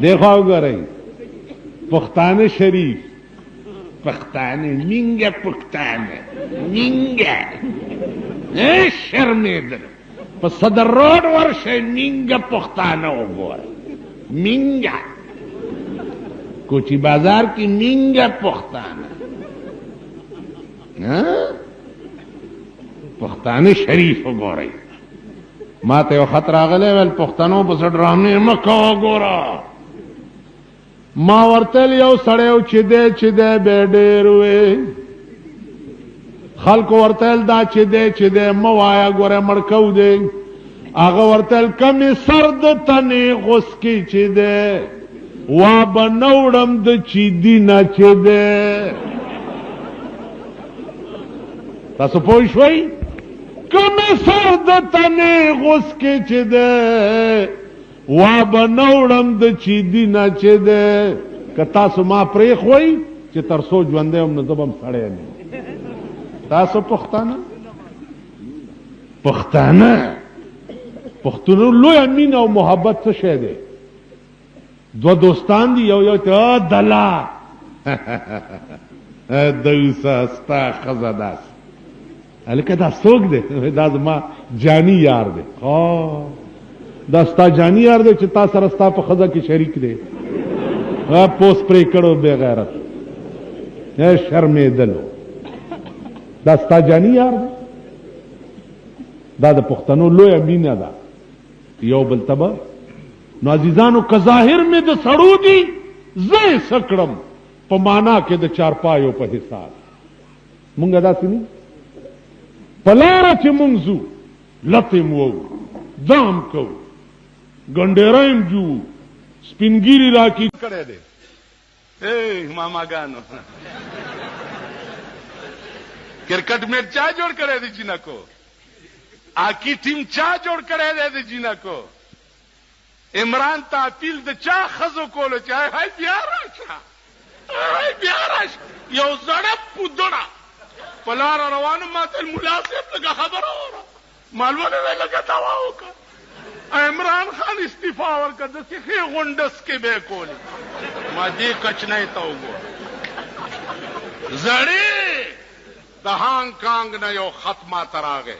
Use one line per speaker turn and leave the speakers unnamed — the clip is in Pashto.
دیکھو گرئی پختان شریف پختان مینگا پختان مینگا شرمیدل په صدر روډ ورشه مینگا پختانه وګوره مینگا کوچی بازار کی مینگا پختانه پختانه شریف وګورئ ما ته یو خط راغلی ول پښتنو په ډرامې مه کوه ګوره ما ورتل یو سړی چې دی به ډېر وې خلکو ورتل دا چې دی مه وایه ګوره مړکو دی هغه ورتل کمې سر د تنې غوسکې چې دی وا به نه وړم د چیدي نه چې دی تاسو پوه شوئ کمې سر د تنې غوسکې چې دی وا به نه وړم د چیدي نه چې دی که تاسو ما پرېښوئ چې تر څو ژوندی یم نو زه به هم سړی یم تاسو پښتانه پښتونو لویه مینه او محبت څه شی دی دوه دوستان دي یو ته دلا دوسه ستا ښځه داسې هلکه دا څوک دی دا زما جاني یار دی دا ستا جاني یار دی چې تا سره ستا په ښځه کې شریک دی پوس پرې کړو بې غیرت شرمېدلو دا ستا جاني یار دی دا د پښتنو لویه مینه ده یو بل ته به نو عزیزانو که ظاهر مې د سړو دي زه یې څه کړم په معنا کې د چارپایو په حساب مونږ داسې نه په لاره چې مونږ ځو لتې م وو دام کوو ګنډېره یم جو سپینګیري راکي کړی دی ماماګانو کرکټ میچ چا جوړ کړی دی جینکو آکی ټیم چا جوړ کړی دی د جینکو عمران ته اپیل د چا ښځو کولو چې هی بیا راشه یو زړه پودړه په لاره روانو ما ته ملا صاحب لږه خبره وره معلومه نه لږه دوا وکړه عمران خان استعفا ورکړه داسې ښې غونډس کې به یې کولې ما دې کچنۍ ته وګوره زړې د هانګ کانګ نه یو خط ما ته راغی